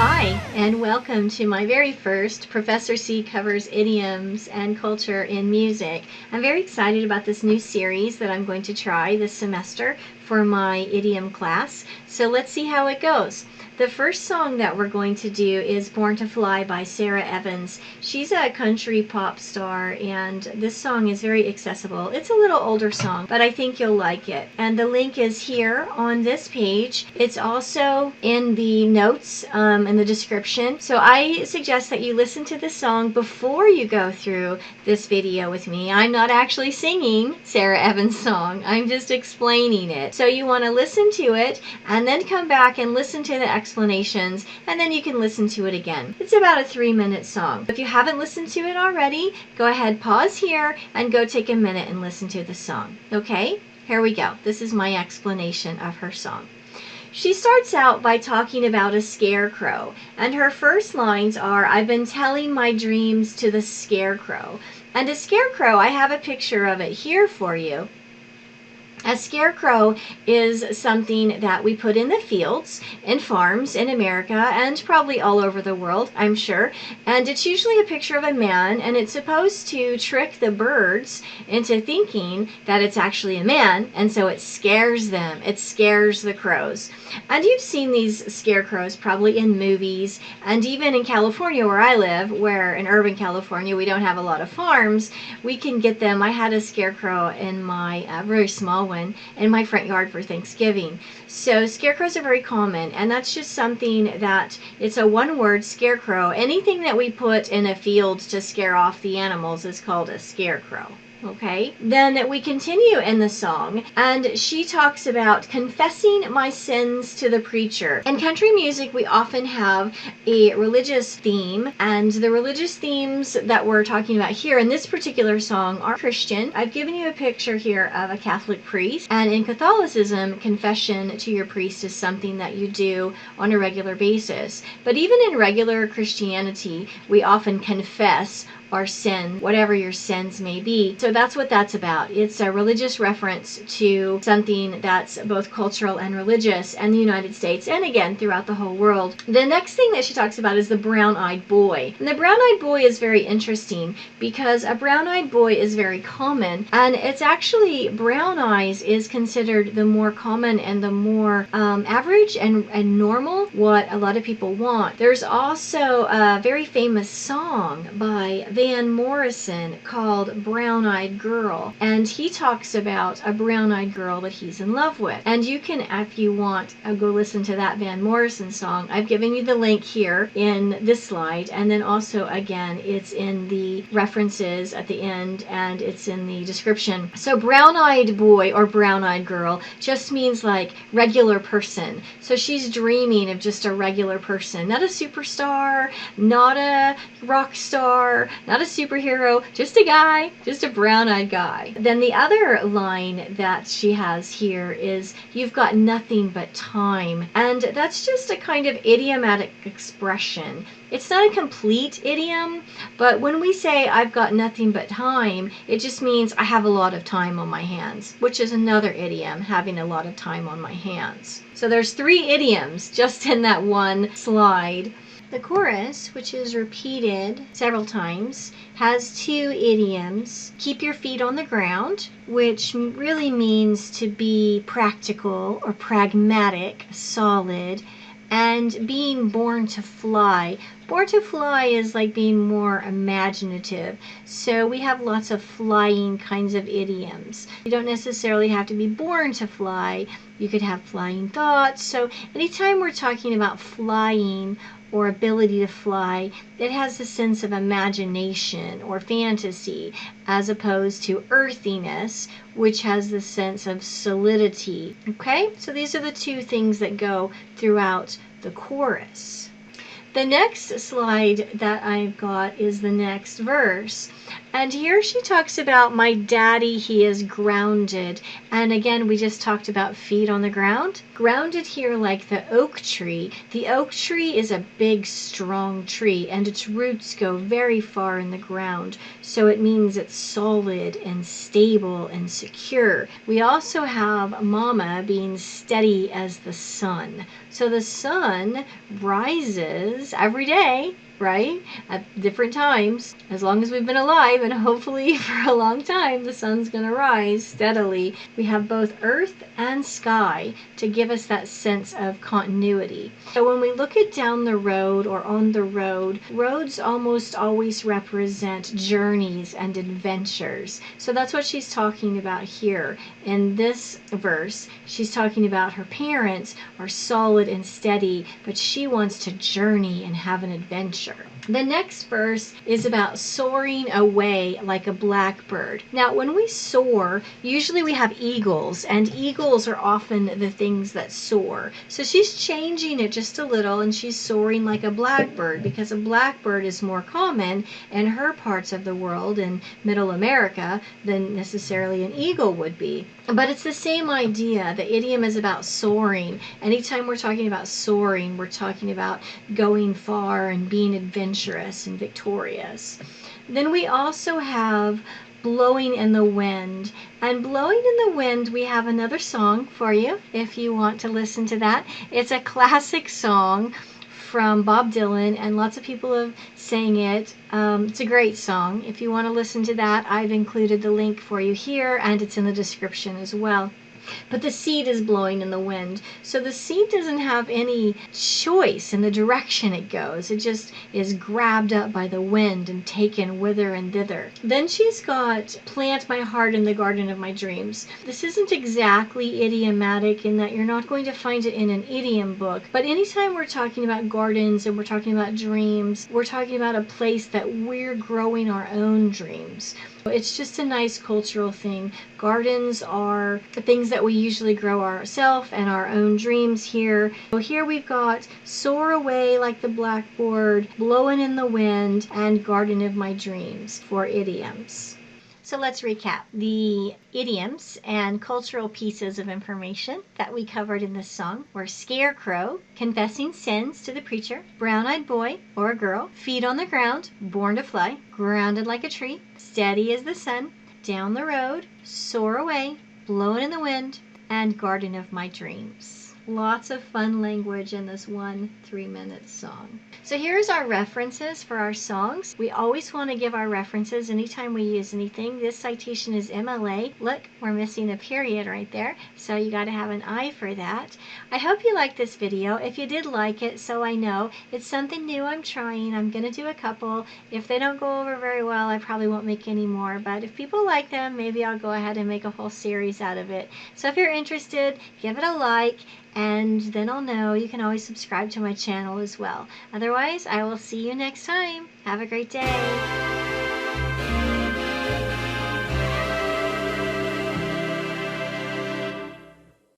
Hi, and welcome to my very first Professor C Covers Idioms and Culture in Music. I'm very excited about this new series that I'm going to try this semester for my idiom class. So let's see how it goes. The first song that we're going to do is Born to Fly by Sarah Evans. She's a country pop star, and this song is very accessible. It's a little older song, but I think you'll like it. And the link is here on this page. It's also in the notes in the description. So I suggest that you listen to the song before you go through this video with me. I'm not actually singing Sarah Evans' song. I'm just explaining it. So you want to listen to it and then come back and listen to the explanations, and then you can listen to it again. It's about a 3-minute song. If you haven't listened to it already, go ahead, pause here, and go take a minute and listen to the song. Okay? Here we go. This is my explanation of her song. She starts out by talking about a scarecrow, and her first lines are, "I've been telling my dreams to the scarecrow." And a scarecrow, I have a picture of it here for you. A scarecrow is something that we put in the fields, in farms in America, and probably all over the world, I'm sure. And it's usually a picture of a man, and it's supposed to trick the birds into thinking that it's actually a man, and so it scares them. It scares the crows. And you've seen these scarecrows probably in movies, and even in California where I live, where in Irvine, California, we don't have a lot of farms, we can get them. I had a scarecrow in my very small one in my front yard for Thanksgiving. So scarecrows are very common, and that's just something that it's a one-word scarecrow. Anything that we put in a field to scare off the animals is called a scarecrow. Okay, then we continue in the song, and she talks about confessing my sins to the preacher. In country music, we often have a religious theme, and the religious themes that we're talking about here in this particular song are Christian. I've given you a picture here of a Catholic priest, and in Catholicism, confession to your priest is something that you do on a regular basis. But even in regular Christianity, we often confess our sin, whatever your sins may be. So that's what that's about. It's a religious reference to something that's both cultural and religious in the United States, and again throughout the whole world. The next thing that she talks about is the brown-eyed boy. And the brown-eyed boy is very interesting because a brown-eyed boy is very common, and it's actually brown eyes is considered the more common and the more average and normal, what a lot of people want. There's also a very famous song by Van Morrison called Brown-Eyed Girl, and he talks about a brown-eyed girl that he's in love with. And you can, if you want, go listen to that Van Morrison song. I've given you the link here in this slide, and then also again it's in the references at the end, and it's in the description. So brown-eyed boy or brown-eyed girl just means like regular person. So she's dreaming of just a regular person, not a superstar, not a rock star, not a superhero, just a guy, just a brown-eyed guy. Then the other line that she has here is, "You've got nothing but time." And that's just a kind of idiomatic expression. It's not a complete idiom, but when we say I've got nothing but time, it just means I have a lot of time on my hands, which is another idiom, having a lot of time on my hands. So there's 3 idioms just in that one slide. The chorus, which is repeated several times, has 2 idioms. Keep your feet on the ground, which really means to be practical or pragmatic, solid, and being born to fly. Born to fly is like being more imaginative. So we have lots of flying kinds of idioms. You don't necessarily have to be born to fly. You could have flying thoughts. So anytime we're talking about flying or ability to fly, it has a sense of imagination or fantasy, as opposed to earthiness, which has the sense of solidity. Okay, so these are the 2 things that go throughout the chorus. The next slide that I've got is the next verse. And here she talks about my daddy, he is grounded. And again, we just talked about feet on the ground. Grounded here like the oak tree. The oak tree is a big, strong tree, and its roots go very far in the ground. So it means it's solid and stable and secure. We also have mama being steady as the sun. So the sun rises every day, right? At different times. As long as we've been alive, and hopefully for a long time, the sun's going to rise steadily. We have both earth and sky to give us that sense of continuity. So when we look at down the road or on the road, roads almost always represent journeys and adventures. So that's what she's talking about here. In this verse, she's talking about her parents are solid and steady, but she wants to journey and have an adventure. The next verse is about soaring away like a blackbird. Now, when we soar, usually we have eagles, and eagles are often the things that soar. So she's changing it just a little, and she's soaring like a blackbird, because a blackbird is more common in her parts of the world, in Middle America, than necessarily an eagle would be. But it's the same idea. The idiom is about soaring. Anytime we're talking about soaring, we're talking about going far and being adventurous and victorious. Then we also have blowing in the wind. And blowing in the wind, we have another song for you if you want to listen to that. It's a classic song from Bob Dillon, and lots of people have sang it. It's a great song. If you want to listen to that, I've included the link for you here, and it's in the description as well. But the seed is blowing in the wind. So the seed doesn't have any choice in the direction it goes. It just is grabbed up by the wind and taken whither and thither. Then she's got plant my heart in the garden of my dreams. This isn't exactly idiomatic in that you're not going to find it in an idiom book. But anytime we're talking about gardens and we're talking about dreams, we're talking about a place that we're growing our own dreams. It's just a nice cultural thing. Gardens are the things that we usually grow ourselves and our own dreams here. So here we've got soar away like the blackbird, blowing in the wind, and garden of my dreams for idioms. So let's recap the idioms and cultural pieces of information that we covered in this song were Scarecrow, confessing sins to the preacher, brown-eyed boy or girl, feet on the ground, born to fly, grounded like a tree, steady as the sun, down the road, soar away, blowing in the wind, and garden of my dreams. Lots of fun language in this 1 3-minute song. So here's our references for our songs. We always want to give our references anytime we use anything. This citation is MLA. Look, we're missing a period right there, so you got to have an eye for that. I hope you liked this video. If you did like it, so I know, it's something new I'm trying. I'm going to do a couple. If they don't go over very well, I probably won't make any more, but if people like them, maybe I'll go ahead and make a whole series out of it. So if you're interested, give it a like, and then I'll know. You can always subscribe to my channel as well. Otherwise, I will see you next time. Have a great day.